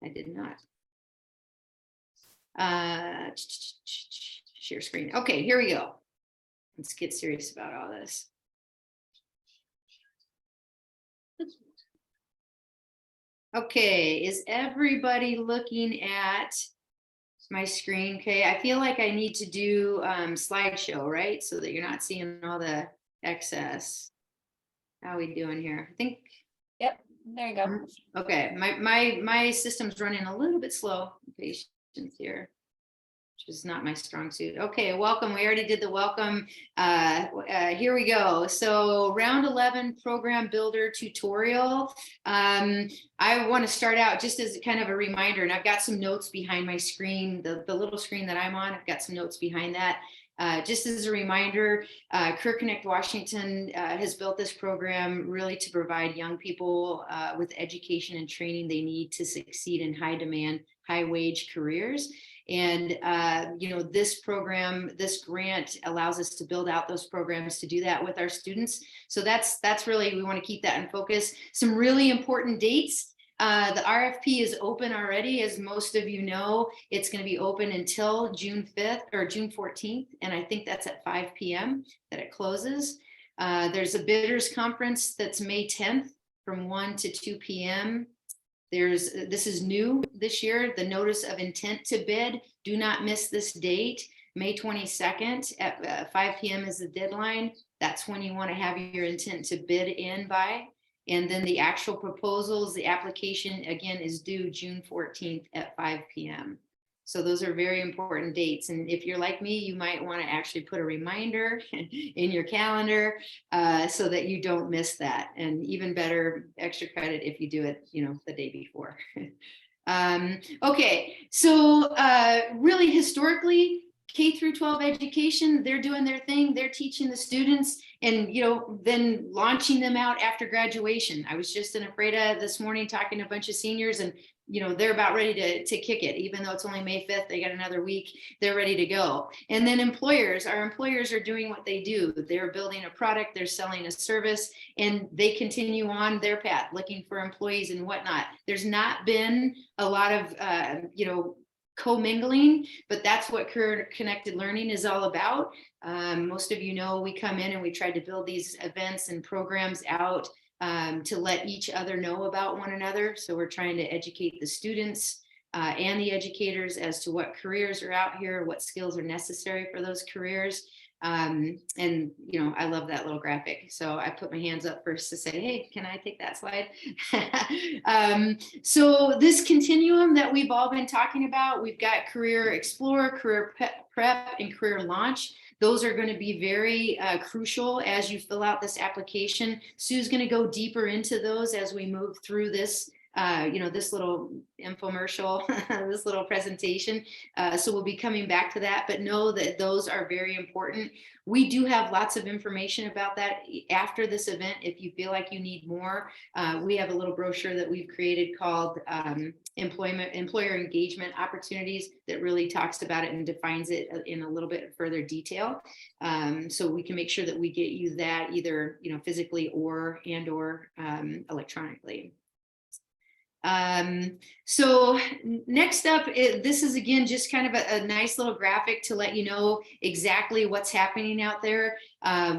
I did not. Share screen. Okay, here we go. Let's get serious about all this. Okay, is everybody looking at my screen? Okay, I feel like I need to do slideshow, right? So that you're not seeing all the excess. How are we doing here? I think. Yep, there you go. Okay, my system's running a little bit slow. Patience here, which is not my strong suit. Okay, welcome. We already did the welcome. Here we go. So round 11 program builder tutorial. I want to start out just as kind of a reminder, and I've got some notes behind my screen, the little screen that I'm on. I've got some notes behind that. Just as a reminder, Career Connect Washington has built this program really to provide young people with education and training they need to succeed in high demand, high wage careers. And, this program, this grant allows us to build out those programs to do that with our students. So that's really, we want to keep that in focus. Some really important dates. The RFP is open already, as most of you know. It's going to be open until June 5th or June 14th. And I think that's at 5 p.m. that it closes. There's a bidders conference that's May 10th from 1 to 2 p.m. This is new this year, the notice of intent to bid. Do not miss this date. May 22nd at 5 p.m. is the deadline. That's when you want to have your intent to bid in by. And then the actual proposals, the application again is due June 14th at 5 p.m. So those are very important dates. And if you're like me, you might want to actually put a reminder in your calendar so that you don't miss that. And even better, extra credit if you do it, the day before. Okay, so really historically, K through 12 education, they're doing their thing. They're teaching the students and, then launching them out after graduation. I was just in Ephrata this morning talking to a bunch of seniors, and they're about ready to kick it. Even though it's only May 5th, they got another week, they're ready to go. And then our employers are doing what they do. They're building a product, they're selling a service, and they continue on their path, looking for employees and whatnot. There's not been a lot of, co-mingling, but that's what career connected learning is all about. Most of you know, we come in and we try to build these events and programs out to let each other know about one another. So we're trying to educate the students and the educators as to what careers are out here, what skills are necessary for those careers. And I love that little graphic. So I put my hands up first to say, hey, can I take that slide? So this continuum that we've all been talking about, we've got Career Explore, Career Prep, and Career Launch. Those are going to be very crucial as you fill out this application. Sue's going to go deeper into those as we move through this this little infomercial, this little presentation. So we'll be coming back to that, but know that those are very important. We do have lots of information about that after this event. If you feel like you need more, we have a little brochure that we've created called Employer Engagement Opportunities that really talks about it and defines it in a little bit further detail. So we can make sure that we get you that either, physically or electronically. So next up, this is again just kind of a nice little graphic to let you know exactly what's happening out there.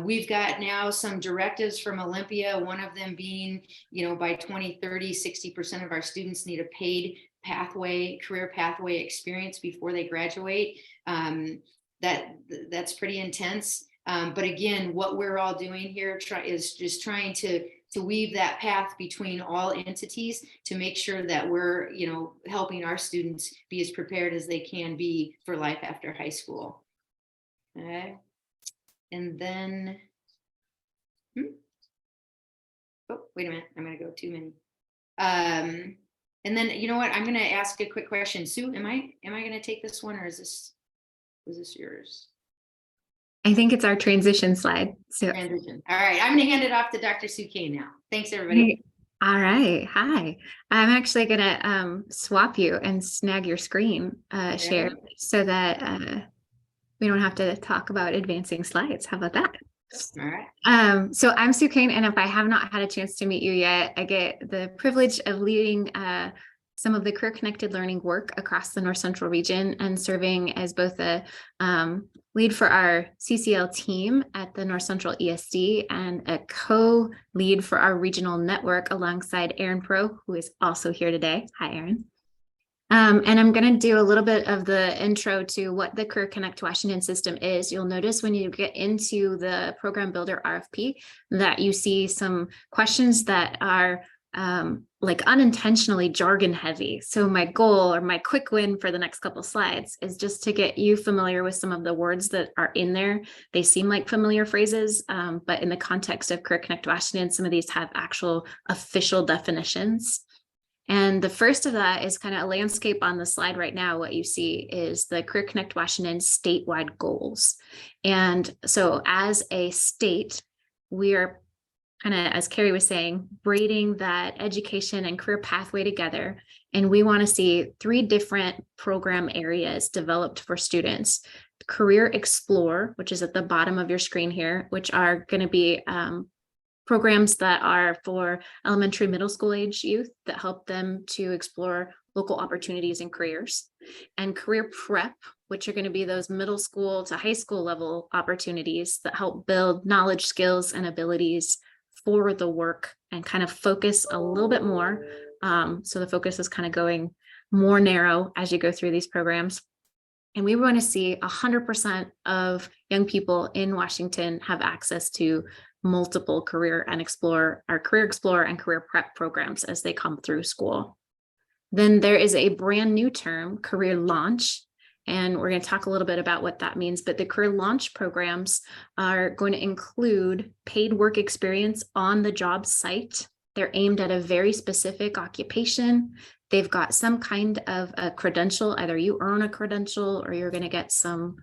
We've got now some directives from Olympia, one of them being, by 2030, 60% of our students need a paid career pathway experience before they graduate. That's pretty intense. But again, what we're all doing here is just trying to weave that path between all entities to make sure that we're, helping our students be as prepared as they can be for life after high school. Okay. And then, oh, wait a minute, I'm going to go too many. And then, you know what, I'm going to ask a quick question. Sue, am I going to take this one, or was this yours? I think it's our transition slide. So transition. All right, I'm going to hand it off to Dr. Sue Kane now. Thanks, everybody. All right. Hi. I'm actually going to swap you and snag your screen share so that we don't have to talk about advancing slides. How about that? All right. So I'm Sue Kane, and if I have not had a chance to meet you yet, I get the privilege of leading some of the career connected learning work across the North Central region and serving as both a lead for our CCL team at the North Central ESD and a co-lead for our regional network alongside Erin Pro, who is also here today. Hi, Erin. And I'm going to do a little bit of the intro to what the Career Connect Washington system is. You'll notice when you get into the Program Builder RFP that you see some questions that are like unintentionally jargon heavy. So my goal or my quick win for the next couple slides is just to get you familiar with some of the words that are in there. They seem like familiar phrases, but in the context of Career Connect Washington, some of these have actual official definitions. And the first of that is kind of a landscape on the slide right now. What you see is the Career Connect Washington statewide goals. And so as a state, we are kind of, as Carrie was saying, braiding that education and career pathway together. And we want to see 3 different program areas developed for students. Career Explore, which is at the bottom of your screen here, which are going to be programs that are for elementary, middle school age youth that help them to explore local opportunities and careers. And Career Prep, which are going to be those middle school to high school level opportunities that help build knowledge, skills, and abilities for the work and kind of focus a little bit more. So the focus is kind of going more narrow as you go through these programs. And we want to see 100% of young people in Washington have access to multiple Career Explore and Career Prep programs as they come through school. Then there is a brand new term, Career Launch, and we're going to talk a little bit about what that means. But the Career Launch programs are going to include paid work experience on the job site. They're aimed at a very specific occupation. They've got some kind of a credential. Either you earn a credential or you're going to get some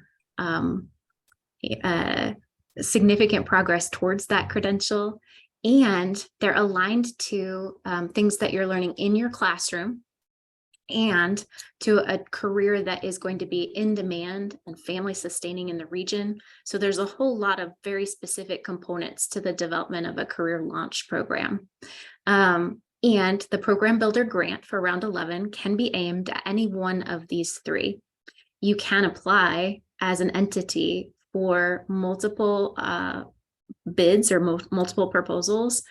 significant progress towards that credential. And they're aligned to things that you're learning in your classroom and to a career that is going to be in demand and family sustaining in the region. So there's a whole lot of very specific components to the development of a Career Launch program. And the Program Builder grant for round 11 can be aimed at any one of these 3. You can apply as an entity for multiple bids or multiple proposals,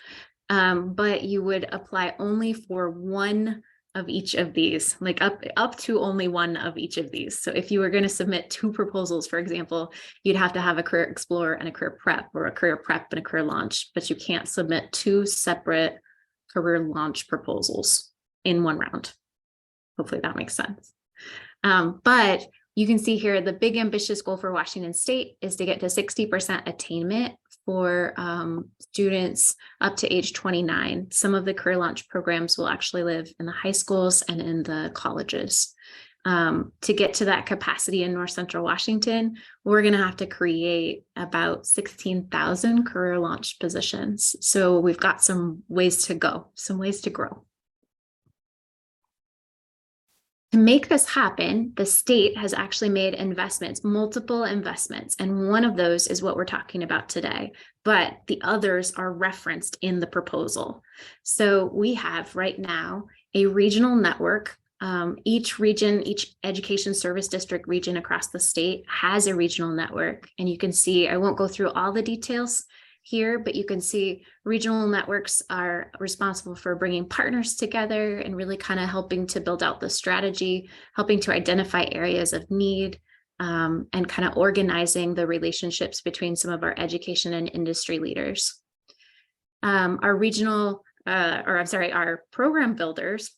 but you would apply only for one of each of these, like up to only one of each of these. So if you were going to submit 2 proposals, for example, you'd have to have a Career Explore and a Career Prep, or a Career Prep and a Career Launch, but you can't submit 2 separate Career Launch proposals in one round. Hopefully that makes sense. But you can see here, the big ambitious goal for Washington State is to get to 60% attainment for students up to age 29. Some of the Career Launch programs will actually live in the high schools and in the colleges. To get to that capacity in North Central Washington, we're going to have to create about 16,000 Career Launch positions. So we've got some ways to go, some ways to grow. To make this happen, the state has actually made investments, multiple investments, and one of those is what we're talking about today, but the others are referenced in the proposal. So we have right now a regional network. Each region, each education service district region across the state has a regional network, and you can see, I won't go through all the details here, but you can see regional networks are responsible for bringing partners together and really kind of helping to build out the strategy, helping to identify areas of need, and kind of organizing the relationships between some of our education and industry leaders. Our program builders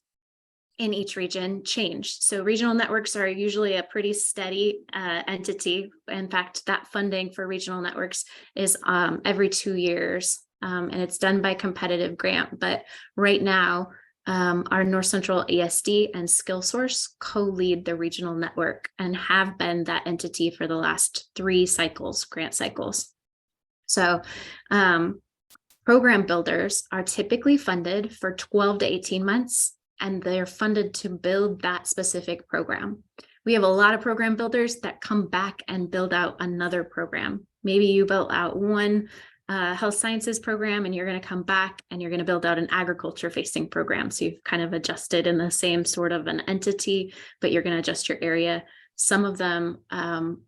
in each region change. So regional networks are usually a pretty steady entity. In fact, that funding for regional networks is every 2 years, and it's done by competitive grant. But right now, our North Central ESD and SkillSource co-lead the regional network and have been that entity for the last 3 cycles, grant cycles. So program builders are typically funded for 12 to 18 months. And they're funded to build that specific program. We have a lot of program builders that come back and build out another program. Maybe you built out one health sciences program, and you're going to come back and you're going to build out an agriculture facing program. So you've kind of adjusted in the same sort of an entity, but you're going to adjust your area. Some of them,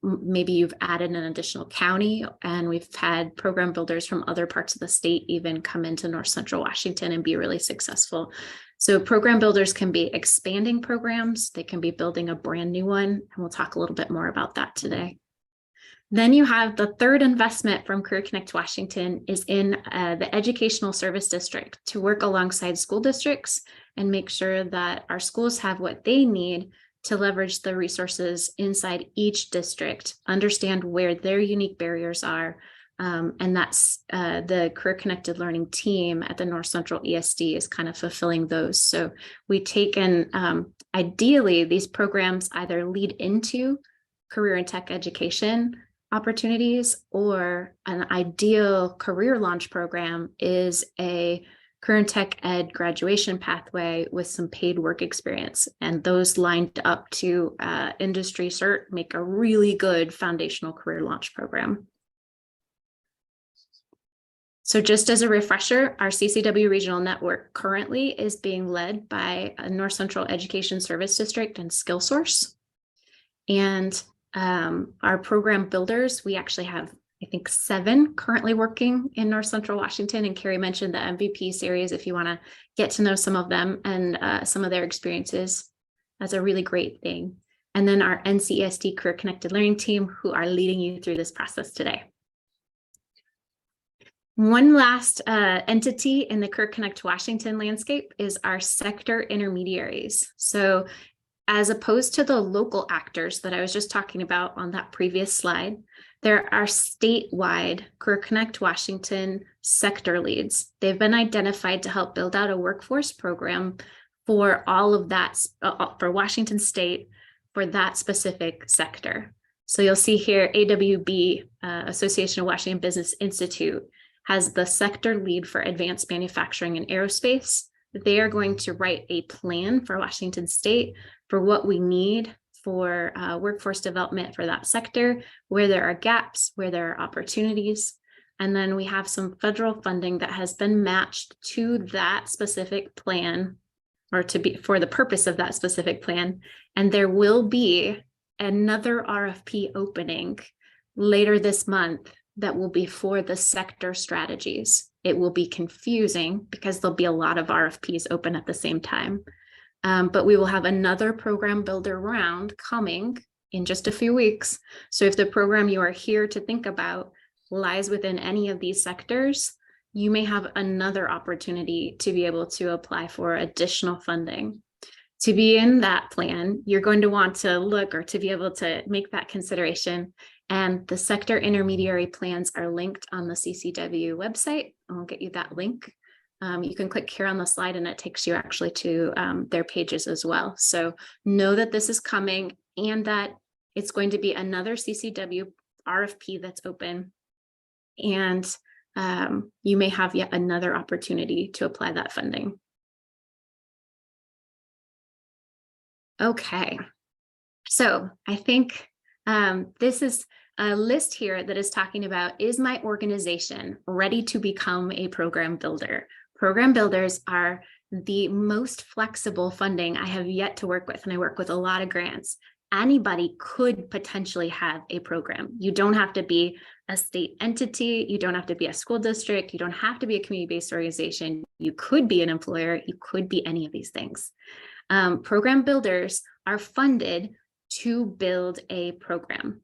maybe you've added an additional county, and we've had program builders from other parts of the state even come into North Central Washington and be really successful. So program builders can be expanding programs. They can be building a brand new one. And we'll talk a little bit more about that today. Then you have the third investment from Career Connect Washington is in the Educational Service District to work alongside school districts and make sure that our schools have what they need to leverage the resources inside each district, understand where their unique barriers are. And that's the Career Connected Learning team at the North Central ESD is kind of fulfilling those. So we take in, ideally, these programs either lead into career and tech education opportunities, or an ideal career launch program is a career and tech ed graduation pathway with some paid work experience. And those lined up to industry cert make a really good foundational career launch program. So just as a refresher, our CCW regional network currently is being led by a North Central Education Service District and SkillSource. And our program builders, we actually have, I think, 7 currently working in North Central Washington. And Carrie mentioned the MVP series if you want to get to know some of them and some of their experiences. That's a really great thing. And then our NCSD Career Connected Learning team who are leading you through this process today. One last entity in the Career Connect Washington landscape is our sector intermediaries. So as opposed to the local actors that I was just talking about on that previous slide, there are statewide Career Connect Washington sector leads. They've been identified to help build out a workforce program for all of that, for Washington State, for that specific sector. So you'll see here, AWB, Association of Washington Business Institute, has the sector lead for advanced manufacturing and aerospace. They are going to write a plan for Washington State for what we need for workforce development for that sector, where there are gaps, where there are opportunities. And then we have some federal funding that has been matched to that specific plan, or to be for the purpose of that specific plan. And there will be another RFP opening later this month that will be for the sector strategies. It will be confusing because there'll be a lot of RFPs open at the same time. But we will have another program builder round coming in just a few weeks. So if the program you are here to think about lies within any of these sectors, you may have another opportunity to be able to apply for additional funding. To be in that plan, you're going to want to look, or to be able to make that consideration. And the sector intermediary plans are linked on the CCW website. I'll get you that link. You can click here on the slide and it takes you actually to their pages as well. So know that this is coming and that it's going to be another CCW RFP that's open. And you may have yet another opportunity to apply that funding. Okay, so I think this is a list here that is talking about, is my organization ready to become a program builder? Program builders are the most flexible funding I have yet to work with, and I work with a lot of grants. Anybody could potentially have a program. You don't have to be a state entity. You don't have to be a school district. You don't have to be a community-based organization. You could be an employer. You could be any of these things. Program builders are funded to build a program.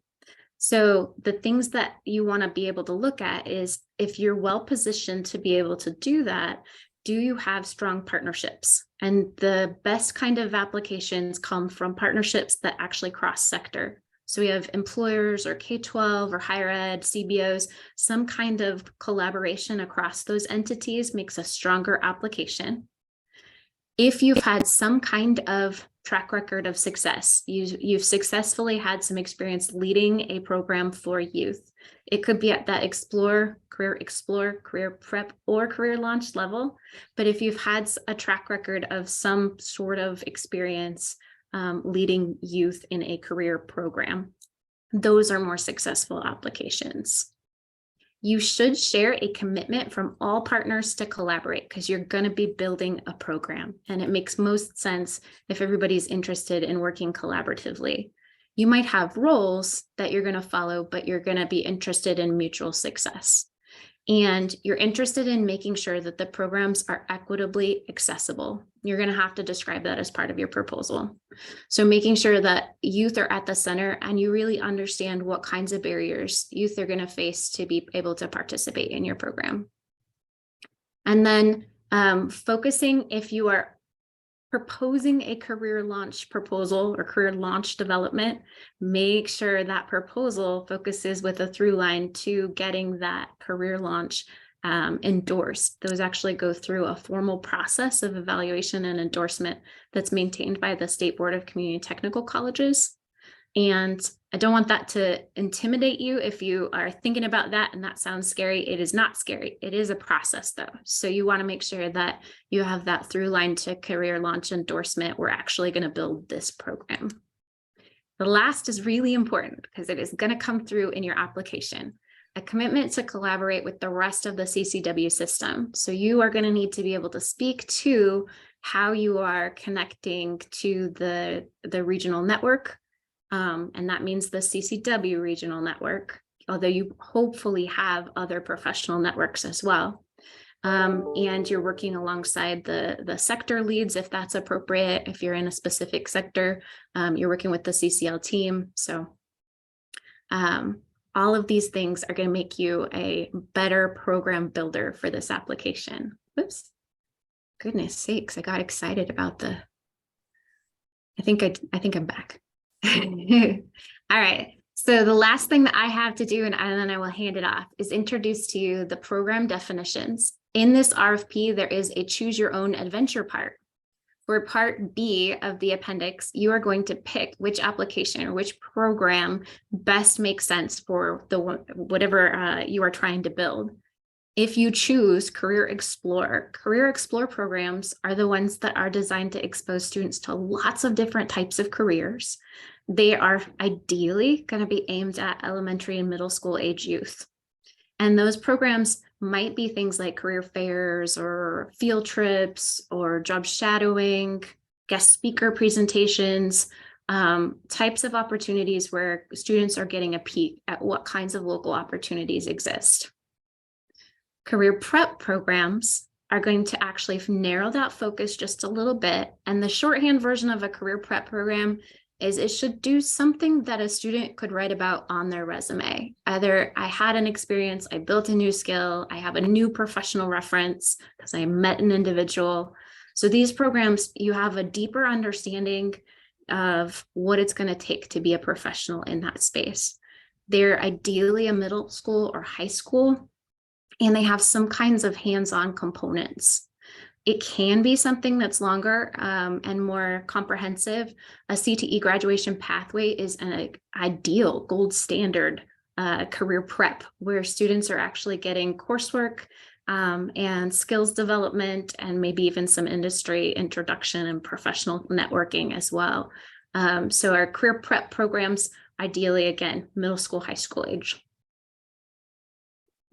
So the things that you want to be able to look at is, if you're well positioned to be able to do that, do you have strong partnerships? And the best kind of applications come from partnerships that actually cross sector. So we have employers or K-12 or higher ed, CBOs, some kind of collaboration across those entities makes a stronger application. If you've had some kind of track record of success, you've successfully had some experience leading a program for youth. It could be at that explore, career prep, or career launch level. But if you've had a track record of some sort of experience leading youth in a career program, those are more successful applications. you should share a commitment from all partners to collaborate because you're going to be building a program, and it makes most sense if everybody's interested in working collaboratively. You might have roles that you're going to follow, but you're going to be interested in mutual success. And you're interested in making sure that the programs are equitably accessible. You're going to have to describe that as part of your proposal. So making sure that youth are at the center and you really understand what kinds of barriers youth are going to face to be able to participate in your program. And then focusing, if you are proposing a career launch proposal or career launch development, make sure that proposal focuses with a through line to getting that career launch endorsed. Those actually go through a formal process of evaluation and endorsement that's maintained by the State Board of Community Technical Colleges. And I don't want that to intimidate you if you are thinking about that and that sounds scary. It is not scary. It is a process though. So you want to make sure that you have that through line to career launch endorsement. We're actually going to build this program. The last is really important because it is going to come through in your application. A commitment to collaborate with the rest of the CCW system. So you are going to need to be able to speak to how you are connecting to the regional network. And that means the CCW regional network, although you hopefully have other professional networks as well. And you're working alongside the sector leads, if that's appropriate. If you're in a specific sector, you're working with the CCL team. So all of these things are going to make you a better program builder for this application. Whoops. Goodness sakes, I got excited about I think I'm back. All right. So the last thing that I have to do, and then I will hand it off, is introduce to you the program definitions. In this RFP, there is a choose your own adventure part. For part B of the appendix, you are going to pick which application or which program best makes sense for whatever you are trying to build. If you choose Career Explore programs are the ones that are designed to expose students to lots of different types of careers. They are ideally going to be aimed at elementary and middle school age youth. And those programs might be things like career fairs or field trips or job shadowing, guest speaker presentations, types of opportunities where students are getting a peek at what kinds of local opportunities exist. Career prep programs are going to actually narrow that focus just a little bit. And the shorthand version of a career prep program is it should do something that a student could write about on their resume. Either I had an experience, I built a new skill, I have a new professional reference because I met an individual. So these programs, you have a deeper understanding of what it's going to take to be a professional in that space. They're ideally a middle school or high school, and they have some kinds of hands-on components. It can be something that's longer and more comprehensive. A CTE graduation pathway is an ideal gold standard career prep where students are actually getting coursework and skills development and maybe even some industry introduction and professional networking as well. So our career prep programs, ideally, again, middle school, high school age.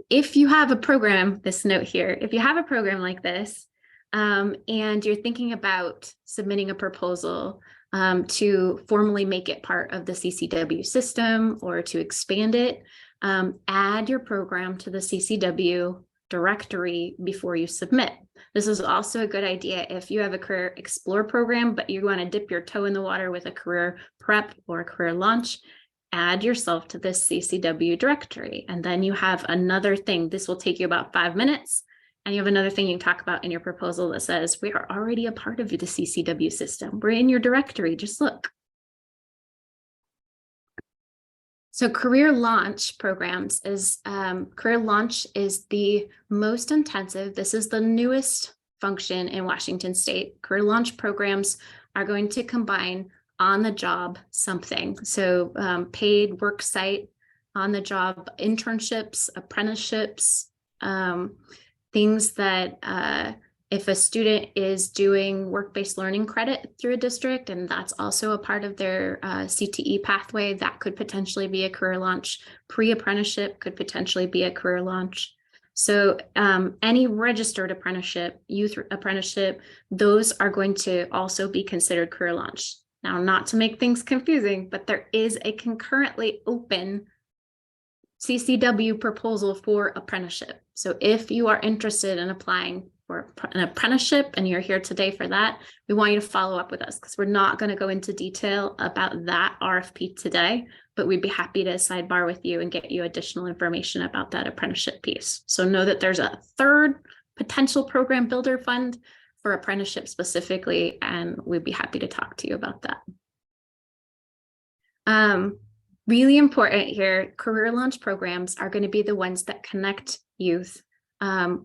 If you have a program, this note here, if you have a program like this, and you're thinking about submitting a proposal to formally make it part of the CCW system or to expand it, add your program to the CCW directory before you submit. This is also a good idea if you have a Career Explore program, but you want to dip your toe in the water with a career prep or a career launch. Add yourself to this CCW directory, and then you have another thing. This will take you about 5 minutes. And you have another thing you can talk about in your proposal that says, we are already a part of the CCW system. We're in your directory, just look. So career launch programs is, career launch is the most intensive. This is the newest function in Washington State. Career launch programs are going to combine on the job something. So paid work site, on the job internships, apprenticeships, things that If a student is doing work-based learning credit through a district, and that's also a part of their CTE pathway, that could potentially be a career launch. Pre-apprenticeship could potentially be a career launch. So any registered apprenticeship, youth apprenticeship, those are going to also be considered career launch. Now, not to make things confusing, but there is a concurrently open CCW proposal for apprenticeship. So if you are interested in applying for an apprenticeship and you're here today for that, we want you to follow up with us, because we're not going to go into detail about that RFP today, but we'd be happy to sidebar with you and get you additional information about that apprenticeship piece. So know that there's a third potential program builder fund for apprenticeship specifically, and we'd be happy to talk to you about that. Really important here, career launch programs are going to be the ones that connect youth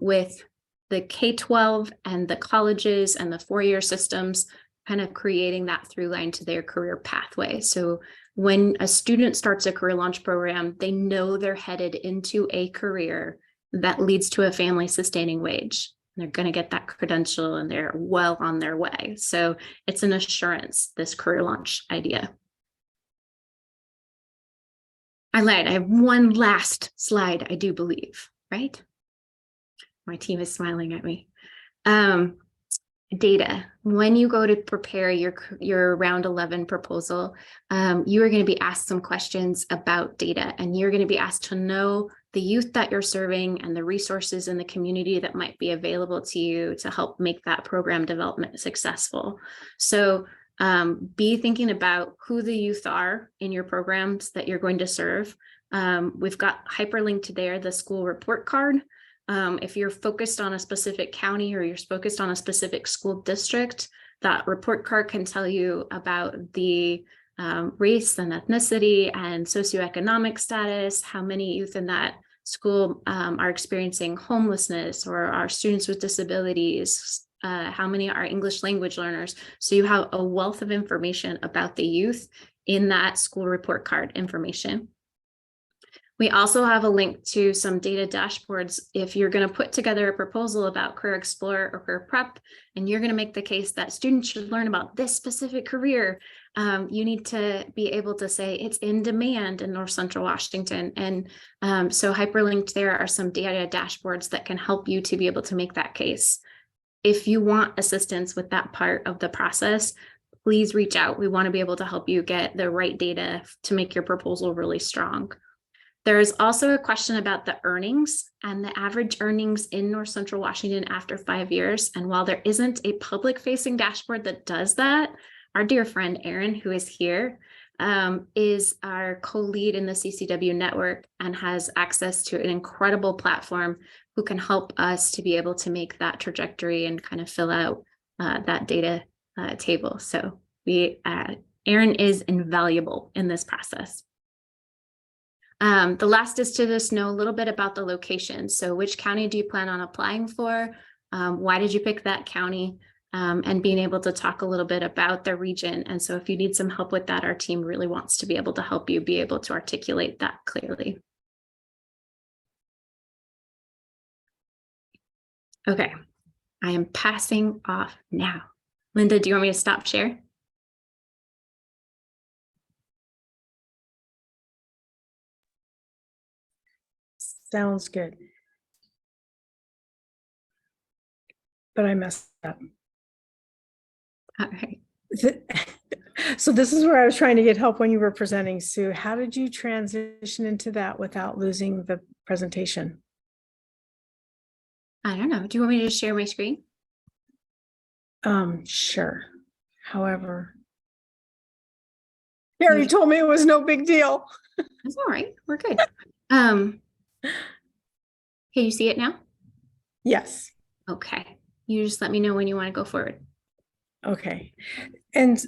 with the K-12 and the colleges and the four-year systems, kind of creating that through line to their career pathway. So when a student starts a career launch program, they know they're headed into a career that leads to a family sustaining wage. They're going to get that credential and they're well on their way. So it's an assurance, this career launch idea. I lied. I have one last slide, I do believe, right? My team is smiling at me. Data. When you go to prepare your round 11 proposal, you are going to be asked some questions about data, and you're going to be asked to know the youth that you're serving and the resources in the community that might be available to you to help make that program development successful. So be thinking about who the youth are in your programs that you're going to serve. We've got hyperlinked there the school report card. If you're focused on a specific county or you're focused on a specific school district, that report card can tell you about the race and ethnicity and socioeconomic status, how many youth in that school are experiencing homelessness or are students with disabilities, how many are English language learners. So you have a wealth of information about the youth in that school report card information. We also have a link to some data dashboards. If you're going to put together a proposal about Career Explorer or Career Prep, and you're going to make the case that students should learn about this specific career, you need to be able to say it's in demand in North Central Washington. And so hyperlinked there are some data dashboards that can help you to be able to make that case. If you want assistance with that part of the process, please reach out. We want to be able to help you get the right data to make your proposal really strong. There is also a question about the earnings and the average earnings in North Central Washington after 5 years. And while there isn't a public-facing dashboard that does that, our dear friend Erin, who is here, is our co-lead in the CCW network and has access to an incredible platform who can help us to be able to make that trajectory and kind of fill out that data table. So Erin is invaluable in this process. The last is to just know a little bit about the location. So which county do you plan on applying for? Why did you pick that county? And being able to talk a little bit about the region. And so if you need some help with that, our team really wants to be able to help you be able to articulate that clearly. Okay, I am passing off now. Linda, do you want me to stop share? Sounds good. But I messed up. All right. So this is where I was trying to get help when you were presenting, Sue. How did you transition into that without losing the presentation? I don't know. Do you want me to share my screen? Sure. However, Harry told me it was no big deal. That's all right. We're good. Can you see it now? Yes. Okay. You just let me know when you want to go forward. Okay. And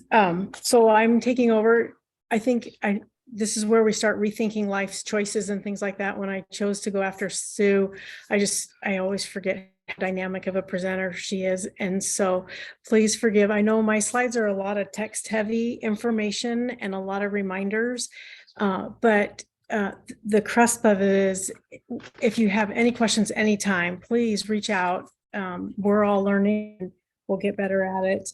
so I'm taking over. I think this is where we start rethinking life's choices and things like that. When I chose to go after Sue, I always forget how dynamic of a presenter she is. And so please forgive. I know my slides are a lot of text heavy information and a lot of reminders, but the crust of it is, if you have any questions anytime, please reach out We're all learning. We'll get better at it.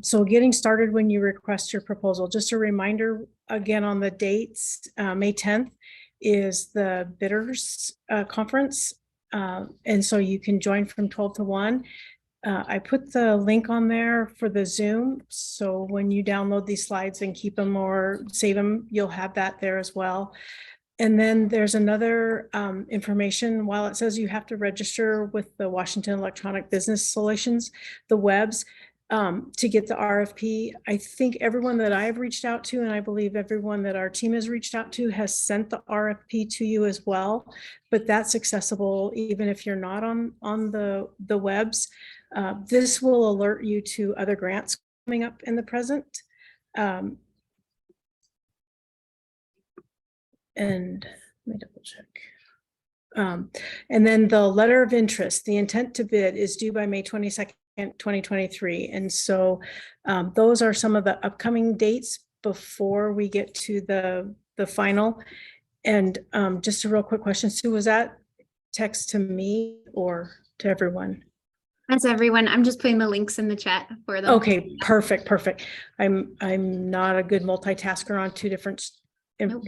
So getting started when you request your proposal. Just a reminder again on the dates, May 10th is the bidders conference. And so you can join from 12 to 1. I put the link on there for the Zoom. So when you download these slides and keep them or save them, you'll have that there as well. And then there's another information. While it says you have to register with the Washington Electronic Business Solutions, the WEBs, to get the RFP. I think everyone that I've reached out to, and I believe everyone that our team has reached out to, has sent the RFP to you as well. But that's accessible even if you're not on the WEBs. This will alert you to other grants coming up in the present. And let me double check. And then the letter of interest, the intent to bid is due by May 22nd, 2023. And so those are some of the upcoming dates before we get to the final. And just a real quick question, Sue, was that text to me or to everyone? That's everyone. I'm just putting the links in the chat for them. Okay, perfect. I'm not a good multitasker on two different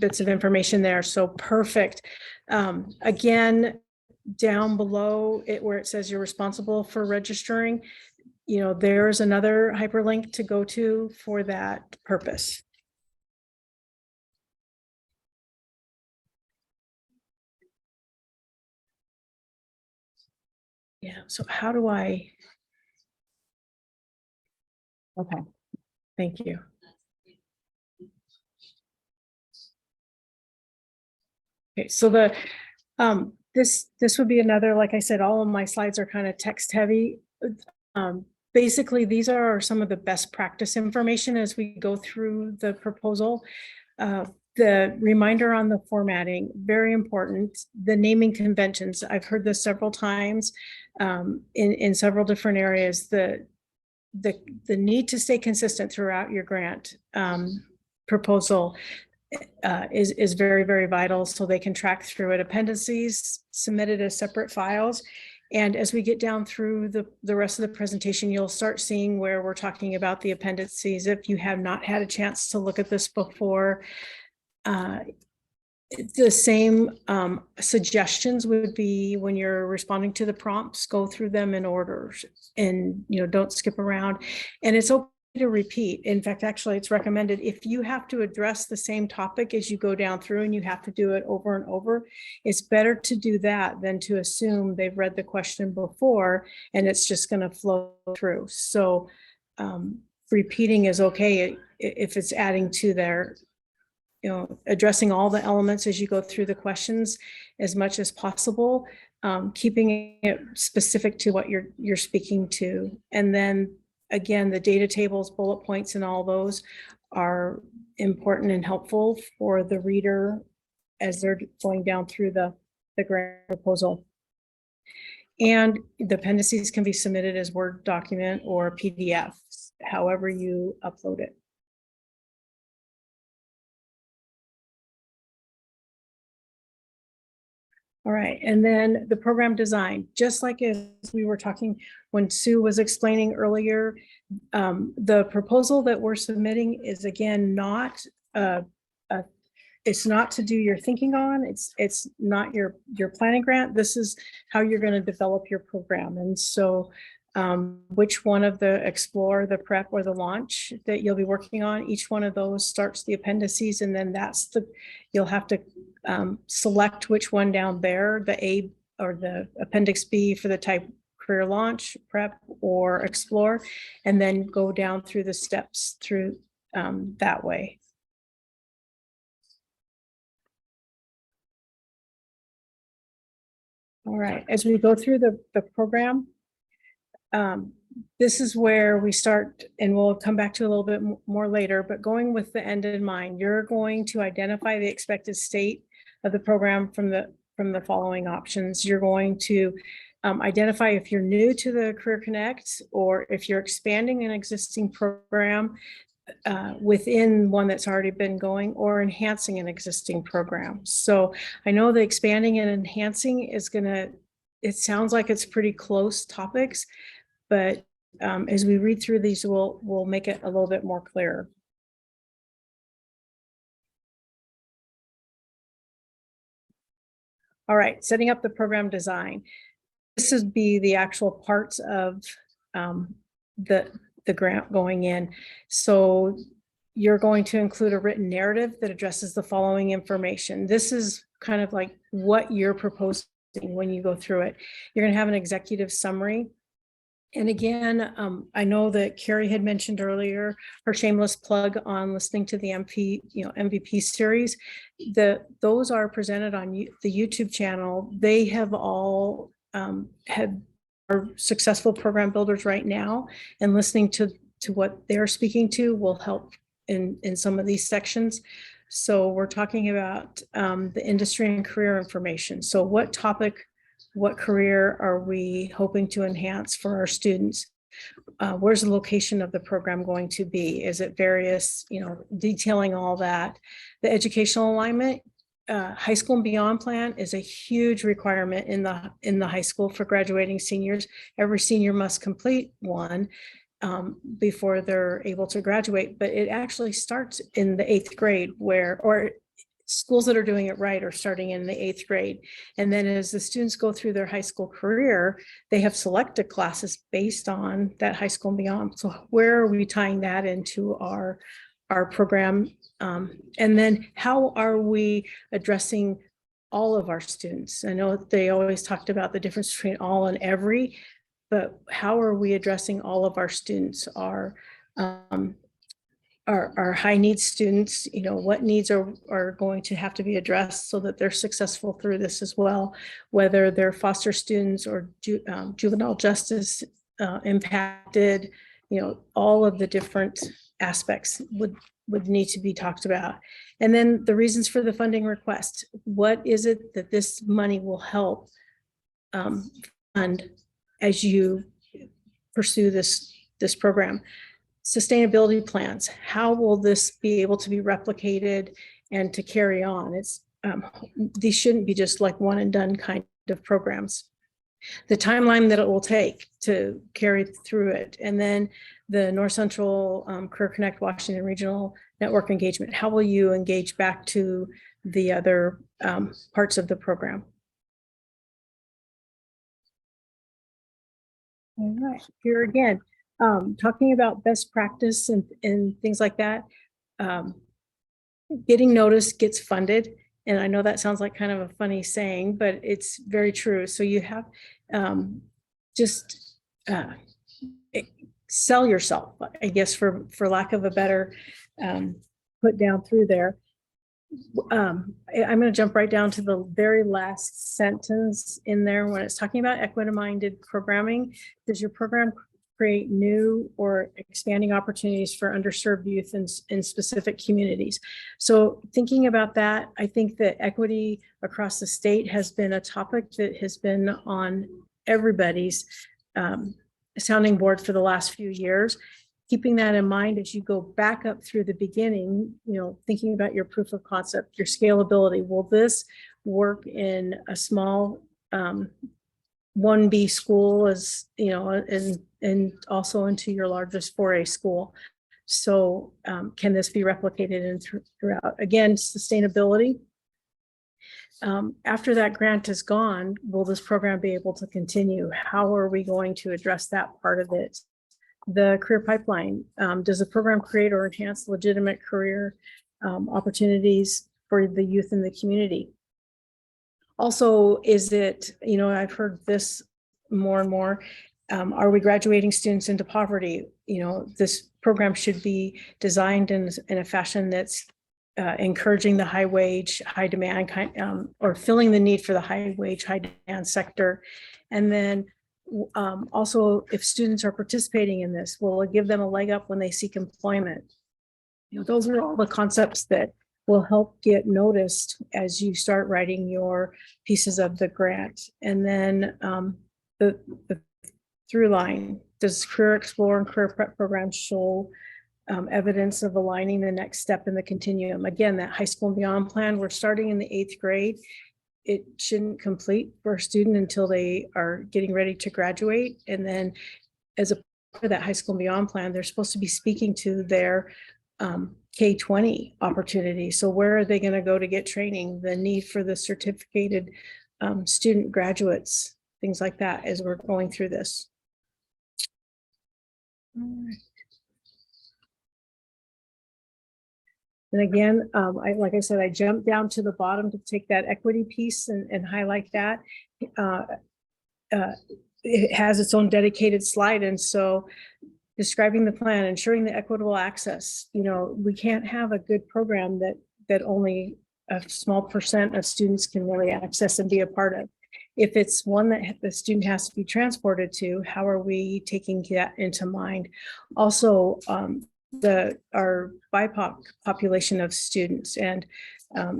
bits of information there. So perfect. Again, down below it where it says you're responsible for registering, there's another hyperlink to go to for that purpose. Yeah, so how do I? Okay, thank you. Okay, so this would be another, like I said, all of my slides are kind of text heavy. Basically, these are some of the best practice information as we go through the proposal. The reminder on the formatting, very important. The naming conventions, I've heard this several times in several different areas. The need to stay consistent throughout your grant proposal is very, very vital, so they can track through it. Appendices submitted as separate files. And as we get down through the rest of the presentation, you'll start seeing where we're talking about the appendices. If you have not had a chance to look at this before, the same suggestions would be when you're responding to the prompts, go through them in order and don't skip around. And it's okay to repeat. In fact, actually, it's recommended if you have to address the same topic as you go down through and you have to do it over and over, it's better to do that than to assume they've read the question before and it's just going to flow through. So repeating is okay if it's adding to their, addressing all the elements as you go through the questions as much as possible, keeping it specific to what you're speaking to. And then again, the data tables, bullet points, and all those are important and helpful for the reader as they're going down through the grant proposal. And the appendices can be submitted as Word document or PDF, however you upload it. All right, and then the program design, just like as we were talking when Sue was explaining earlier, the proposal that we're submitting is again not it's not to do your thinking on. It's not your planning grant. This is how you're going to develop your program. And so which one of the explore, the prep, or the launch that you'll be working on, each one of those starts the appendices, and then you'll have to select which one down there, the A or the appendix B for the type career launch, prep, or explore, and then go down through the steps through that way. All right, as we go through the program, this is where we start, and we'll come back to a little bit more later, but going with the end in mind, you're going to identify the expected state of the program from the following options. You're going to identify if you're new to the Career Connect or if you're expanding an existing program within one that's already been going, or enhancing an existing program. So I know the expanding and enhancing is going to it sounds like it's pretty close topics, but as we read through these, we'll make it a little bit more clear. All right, setting up the program design. This would be the actual parts of the grant going in. So you're going to include a written narrative that addresses the following information. This is kind of like what you're proposing when you go through it. You're going to have an executive summary. And again, I know that Carrie had mentioned earlier her shameless plug on listening to the MVP series. Those are presented on the YouTube channel. They have all are successful program builders right now, and listening to what they're speaking to will help in some of these sections. So we're talking about the industry and career information. So what topic, what career are we hoping to enhance for our students? Where's the location of the program going to be? Is it various, detailing all that? The educational alignment, high school and beyond plan is a huge requirement in the high school for graduating seniors. Every senior must complete one before they're able to graduate, but it actually starts in the 8th grade or schools that are doing it right are starting in the 8th grade. And then as the students go through their high school career, they have selected classes based on that high school and beyond. So where are we tying that into our program? And then how are we addressing all of our students? I know they always talked about the difference between all and every, but how are we addressing all of our students? Our high needs students, what needs are going to have to be addressed so that they're successful through this as well, whether they're foster students or juvenile justice impacted, all of the different aspects would need to be talked about. And then the reasons for the funding request. What is it that this money will help fund as you pursue this program? Sustainability plans. How will this be able to be replicated and to carry on? These shouldn't be just like one and done kind of programs. The timeline that it will take to carry through it. And then the North Central Career Connect Washington Regional Network engagement. How will you engage back to the other parts of the program? All right, here again. Talking about best practice and things like that. Getting noticed gets funded. And I know that sounds like kind of a funny saying, but it's very true. So you have just sell yourself, I guess, for lack of a better put down through there. I'm going to jump right down to the very last sentence in there when it's talking about equity-minded programming. Does your program create new or expanding opportunities for underserved youth in specific communities? So thinking about that, I think that equity across the state has been a topic that has been on everybody's sounding board for the last few years. Keeping that in mind as you go back up through the beginning, thinking about your proof of concept, your scalability. Will this work in a small 1B school, as and also into your largest 4A school? So can this be replicated throughout? Again, sustainability. After that grant is gone, will this program be able to continue? How are we going to address that part of it? The career pipeline. Does the program create or enhance legitimate career opportunities for the youth in the community? Also, is it, I've heard this more and more, are we graduating students into poverty? This program should be designed in a fashion that's encouraging the high wage, high demand or filling the need for the high wage, high demand sector. And then also, if students are participating in this, will it give them a leg up when they seek employment? Those are all the concepts that will help get noticed as you start writing your pieces of the grant. And then the through line, does Career Explore and Career Prep programs show evidence of aligning the next step in the continuum? Again, that high school and beyond plan, we're starting in the 8th grade. it shouldn't complete for a student until they are getting ready to graduate. And then as a part of that high school and beyond plan, they're supposed to be speaking to their K-20 opportunity. So where are they going to go to get training? The need for the certificated student graduates, things like that, as we're going through this. All right. And again, like I said, I jumped down to the bottom to take that equity piece and highlight that. It has its own dedicated slide. And so describing the plan, ensuring the equitable access, we can't have a good program that only a small percent of students can really access and be a part of. If it's one that the student has to be transported to, how are we taking that into mind? Also, our BIPOC population of students, and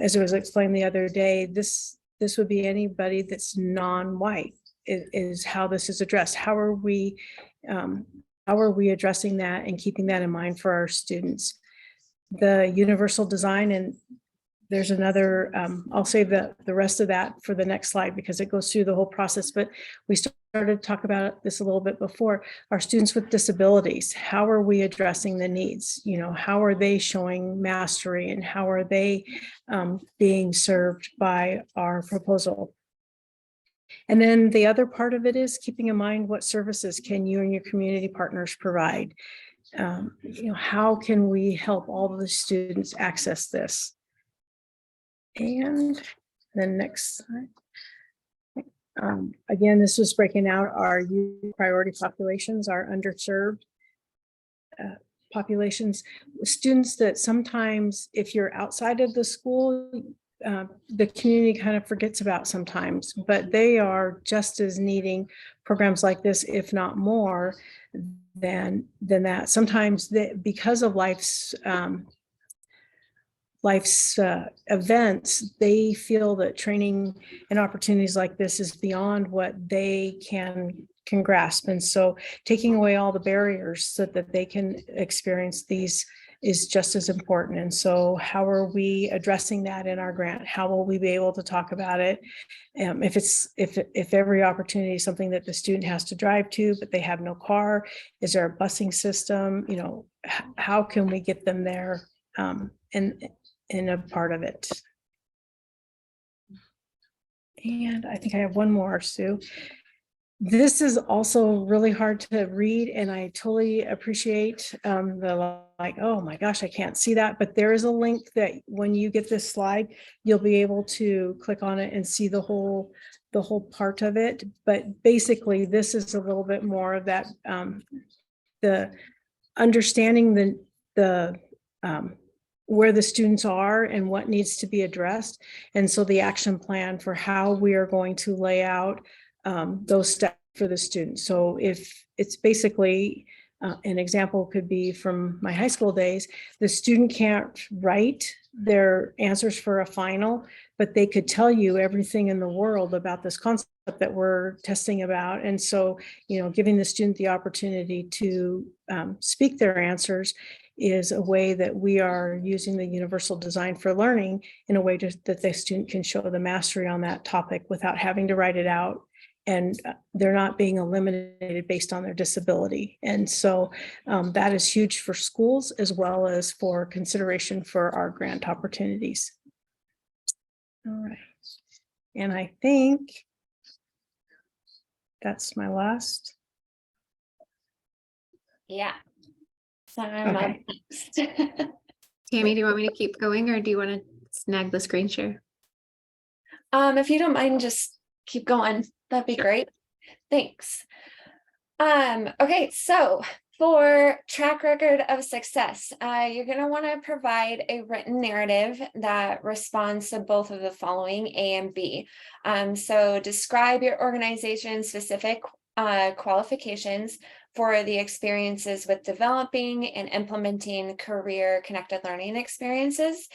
as it was explained the other day, this would be anybody that's non-white is how this is addressed. How are we addressing that and keeping that in mind for our students? The universal design, and there's another, I'll save the rest of that for the next slide because it goes through the whole process, but we started to talk about this a little bit before. Our students with disabilities, how are we addressing the needs? How are they showing mastery and how are they being served by our proposal? And then the other part of it is keeping in mind what services can you and your community partners provide? How can we help all of the students access this? And then next slide. Again, this was breaking out our youth priority populations, our underserved populations, students that sometimes if you're outside of the school, the community kind of forgets about sometimes, but they are just as needing programs like this, if not more than that. Sometimes because of life's events, they feel that training and opportunities like this is beyond what they can grasp. And so taking away all the barriers so that they can experience these is just as important. And so how are we addressing that in our grant? How will we be able to talk about it? If every opportunity is something that the student has to drive to, but they have no car, is there a busing system? How can we get them there in a part of it? And I think I have one more, Sue. This is also really hard to read, and I totally appreciate the oh my gosh, I can't see that, but there is a link that when you get this slide, you'll be able to click on it and see the whole part of it. But basically, this is a little bit more of that, the understanding the where the students are and what needs to be addressed. And so the action plan for how we are going to lay out those steps for the students. So if it's basically, an example could be from my high school days, the student can't write their answers for a final, but they could tell you everything in the world about this concept that we're testing about. And so, giving the student the opportunity to speak their answers is a way that we are using the universal design for learning in a way that the student can show the mastery on that topic without having to write it out. And they're not being eliminated based on their disability. And so that is huge for schools as well as for consideration for our grant opportunities. All right. And I think that's my last. Yeah. So I'm up Okay. next. Tammy, do you want me to keep going or do you want to snag the screen share? If you don't mind, just keep going. That'd be great. Thanks. Okay, so for track record of success, you're going to want to provide a written narrative that responds to both of the following, A and B. So describe your organization's specific qualifications for the experiences with developing and implementing career connected learning experiences.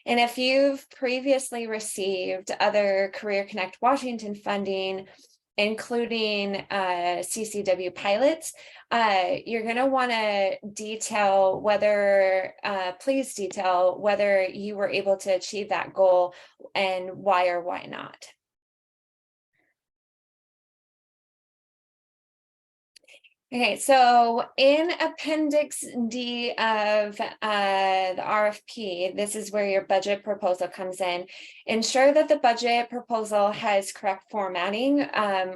And if you've previously received other Career Connect Washington funding, including CCW pilots, you're going to want to detail whether, please detail whether you were able to achieve that goal and why or why not. Okay, so in Appendix D of the RFP, this is where your budget proposal comes in. Ensure that the budget proposal has correct formatting,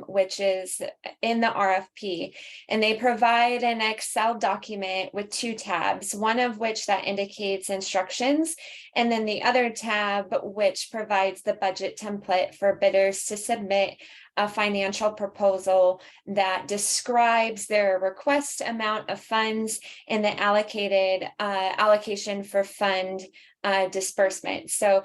which is in the RFP. And they provide an Excel document with 2 tabs, one of which that indicates instructions, and then the other tab which provides the budget template for bidders to submit a financial proposal that describes their request amount of funds and the allocated allocation for fund disbursement. So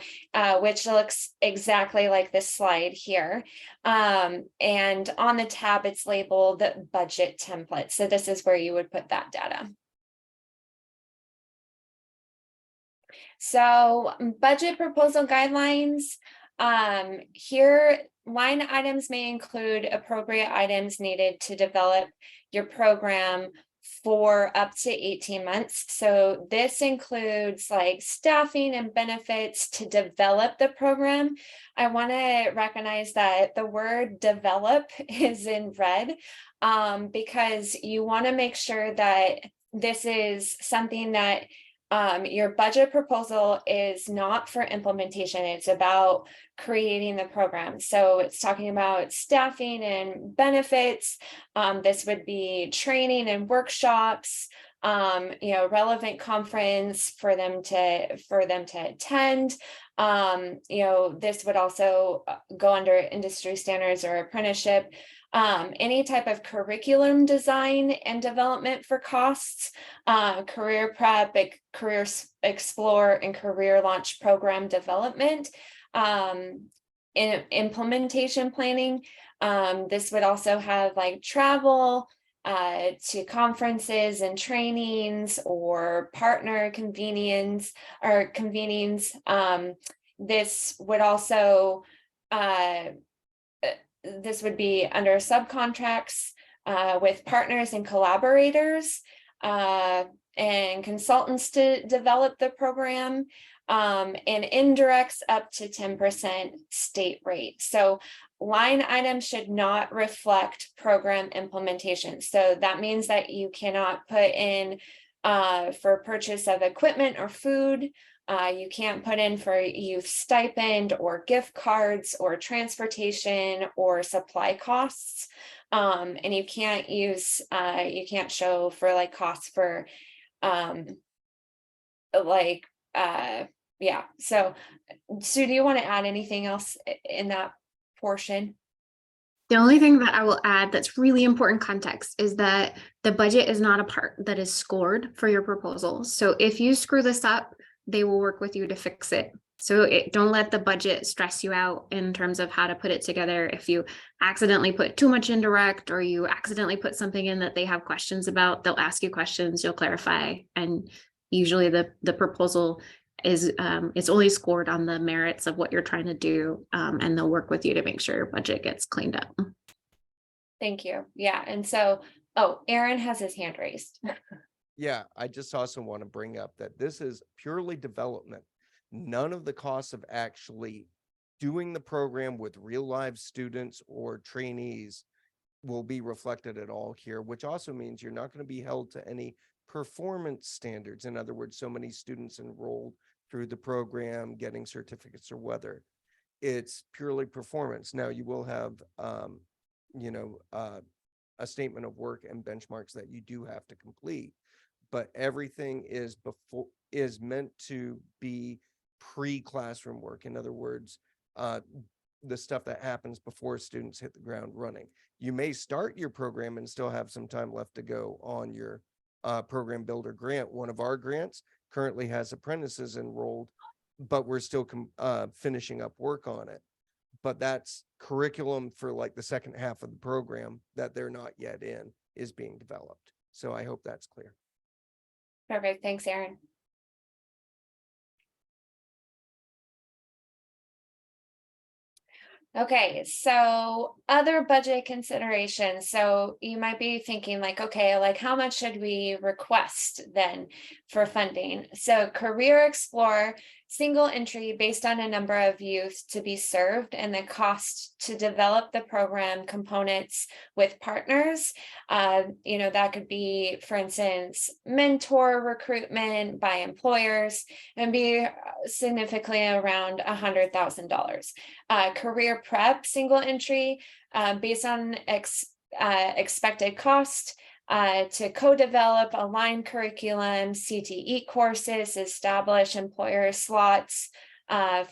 which looks exactly like this slide here. And on the tab, it's labeled budget template. So this is where you would put that data. So budget proposal guidelines. Here, line items may include appropriate items needed to develop your program for up to 18 months. So this includes like staffing and benefits to develop the program. I want to recognize that the word develop is in red because you want to make sure that this is something that your budget proposal is not for implementation. It's about creating the program. So it's talking about staffing and benefits. This would be training and workshops, relevant conference for them to attend. This would also go under industry standards or apprenticeship. Any type of curriculum design and development for costs, career prep, career explore, and career launch program development, in implementation planning. This would also have like travel to conferences and trainings or partner convenings. This would also this would be under subcontracts with partners and collaborators and consultants to develop the program, and indirects up to 10% state rate. So line items should not reflect program implementation. So that means that you cannot put in for purchase of equipment or food. You can't put in for youth stipend or gift cards or transportation or supply costs. And you can't use, you can't show for like costs for yeah. So Sue, do you want to add anything else in that portion? The only thing that I will add that's really important context is that the budget is not a part that is scored for your proposal. So if you screw this up, they will work with you to fix it. So don't let the budget stress you out in terms of how to put it together. If you accidentally put too much indirect or you accidentally put something in that they have questions about, they'll ask you questions, you'll clarify. And usually the proposal is it's only scored on the merits of what you're trying to do, and they'll work with you to make sure your budget gets cleaned up. Thank you. Yeah. And so, oh, Aaron has his hand raised. Yeah, I just also want to bring up that this is purely development. None of the costs of actually doing the program with real live students or trainees will be reflected at all here, which also means you're not going to be held to any performance standards. In other words, so many students enrolled through the program getting certificates or whether it's purely performance. Now you will have, a statement of work and benchmarks that you do have to complete. But everything is meant to be pre-classroom work. In other words, the stuff that happens before students hit the ground running. You may start your program and still have some time left to go on your program builder grant. One of our grants currently has apprentices enrolled, but we're still finishing up work on it. But that's curriculum for like the second half of the program that they're not yet in is being developed. So I hope that's clear. Perfect. Thanks, Aaron. Okay, so other budget considerations. So you might be thinking like, okay, like how much should we request then for funding? So Career Explore, single entry based on a number of youth to be served and the cost to develop the program components with partners. That could be, for instance, mentor recruitment by employers and be significantly around $100,000. Career prep single entry based on expected cost to co-develop aligned curriculum, CTE courses, establish employer slots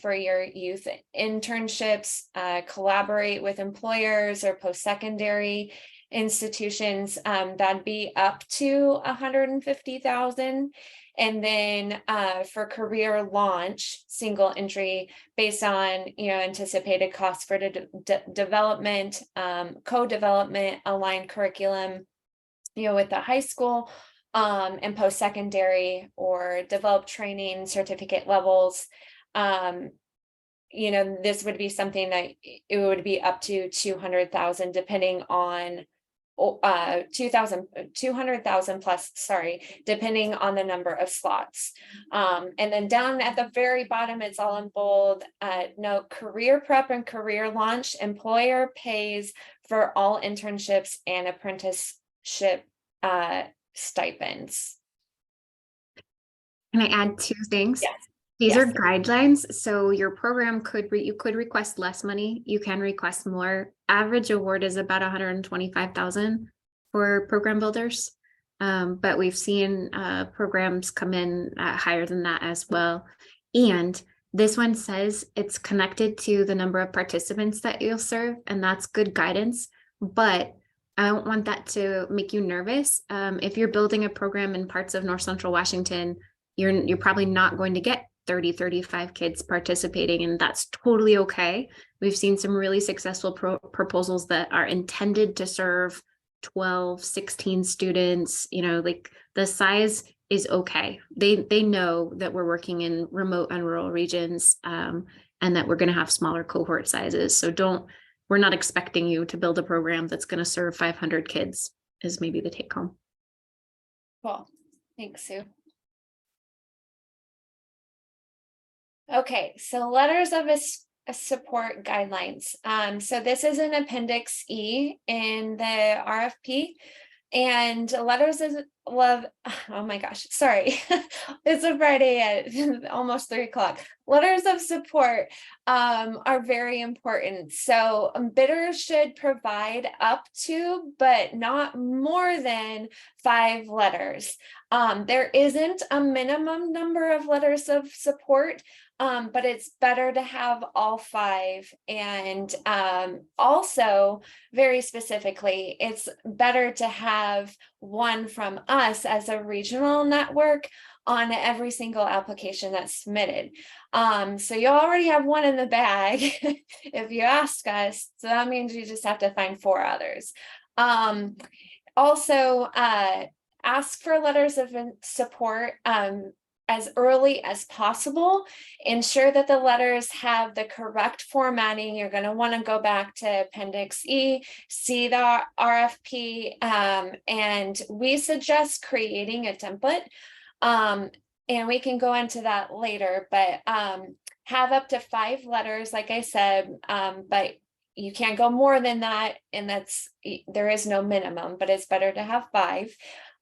for your youth internships, collaborate with employers or post-secondary institutions. That'd be up to 150,000. And then for career launch, single entry based on anticipated costs for development, co-development, aligned curriculum, with the high school and post-secondary or develop training certificate levels. This would be something that it would be up to 200,000 depending on 200,000 plus, depending on the number of slots. And then down at the very bottom, it's all in bold. Note career prep and career launch, employer pays for all internships and apprenticeship stipends. Can I add two things? Yes. These are Yes. guidelines, so your program you could request less money, you can request more. Average award is about 125,000 for program builders. But we've seen programs come in higher than that as well. And this one says it's connected to the number of participants that you'll serve, and that's good guidance. But I don't want that to make you nervous. If you're building a program in parts of North Central Washington, you're probably not going to get 35 kids participating, and that's totally okay. We've seen some really successful proposals that are intended to serve 12, 16 students. Like the size is okay. They know that we're working in remote and rural regions, and that we're going to have smaller cohort sizes. So we're not expecting you to build a program that's going to serve 500 kids is maybe the take home. Cool. Thanks, Sue. Okay, so letters of support guidelines. So this is an Appendix E in the RFP, and letters of love. Oh my gosh, sorry. It's a Friday at almost 3:00. Letters of support are very important. So bidders should provide up to, but not more than 5 letters. There isn't a minimum number of letters of support, but it's better to have all 5. And also, very specifically, it's better to have one from us as a regional network on every single application that's submitted. So you already have one in the bag if you ask us. So that means you just have to find 4 others. Also, ask for letters of support as early as possible. Ensure that the letters have the correct formatting. You're going to want to go back to Appendix E, see the RFP, and we suggest creating a template. And we can go into that later, but have up to 5 letters, like I said, but you can't go more than that. And there is no minimum, but it's better to have 5.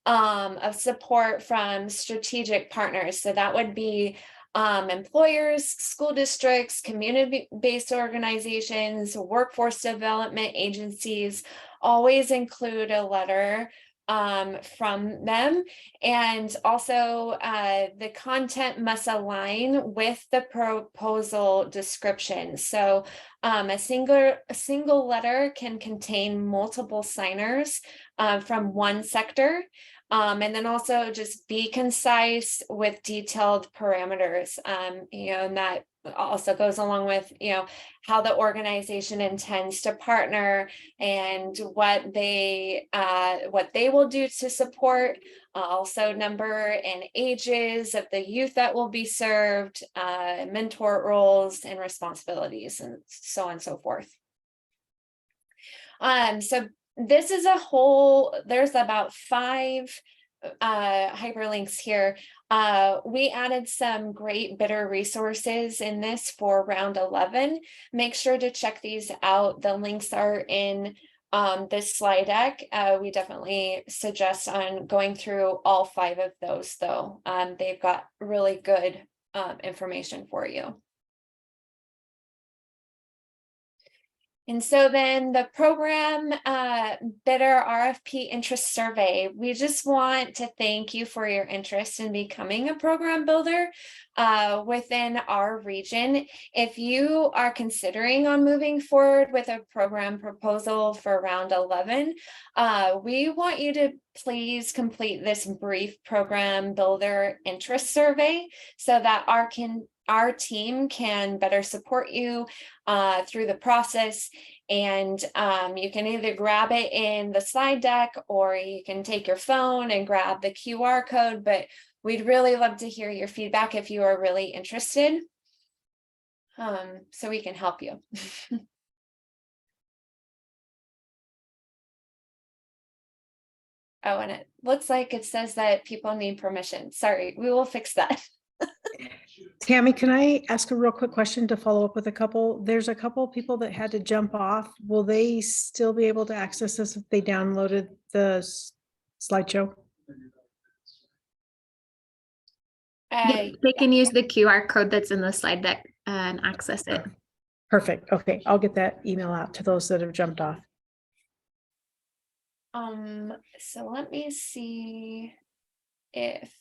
Of support from strategic partners. So that would be employers, school districts, community-based organizations, workforce development agencies. Always include a letter from them. And also the content must align with the proposal description. So a single letter can contain multiple signers from one sector. And then also just be concise with detailed parameters, and that also goes along with, how the organization intends to partner and what they will do to support, also number and ages of the youth that will be served, mentor roles and responsibilities, and so on and so forth. So this is there's about 5 hyperlinks here. We added some great bidder resources in this for round 11. Make sure to check these out. The links are in this slide deck. We definitely suggest on going through all 5 of those, though. They've got really good information for you. And so then the program bidder RFP interest survey, we just want to thank you for your interest in becoming a program builder within our region. If you are considering on moving forward with a program proposal for round 11, we want you to please complete this brief program builder interest survey so that our team can better support you through the process. And you can either grab it in the slide deck or you can take your phone and grab the QR code, but we'd really love to hear your feedback if you are really interested, so we can help you. Oh, and it looks like it says that people need permission. Sorry, we will fix that. Tammy, can I ask a real quick question to follow up with a couple? There's a couple people that had to jump off. Will they still be able to access this if they downloaded the slideshow? Yep, they can use the QR code that's in the slide deck and access it. Perfect. Okay, I'll get that email out to those that have jumped off. So let me see if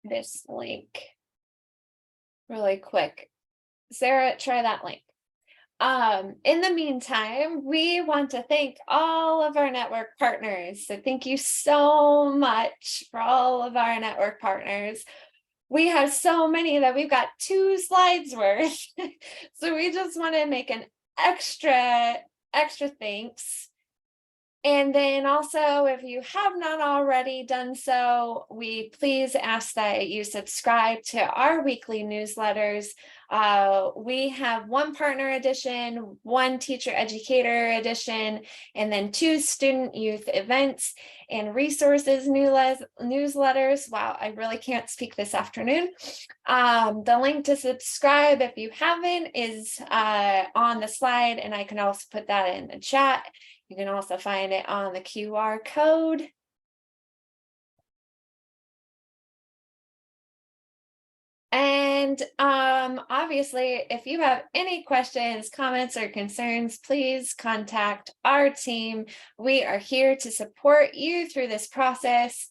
this link really quick. Sarah, try that link. In the meantime, we want to thank all of our network partners. So thank you so much for all of our network partners. We have so many that we've got 2 slides worth. So we just want to make an extra thanks. And then also, if you have not already done so, we please ask that you subscribe to our weekly newsletters. We have 1 partner edition, 1 teacher educator edition, and then 2 student youth events and resources newsletters. Wow, I really can't speak this afternoon. The link to subscribe, if you haven't, is on the slide, and I can also put that in the chat. You can also find it on the QR code. And obviously, if you have any questions, comments, or concerns, please contact our team. We are here to support you through this process,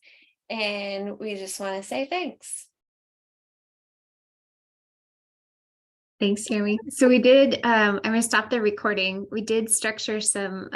and we just want to say thanks. Thanks, Tammy. So we did, I'm going to stop the recording. We did structure some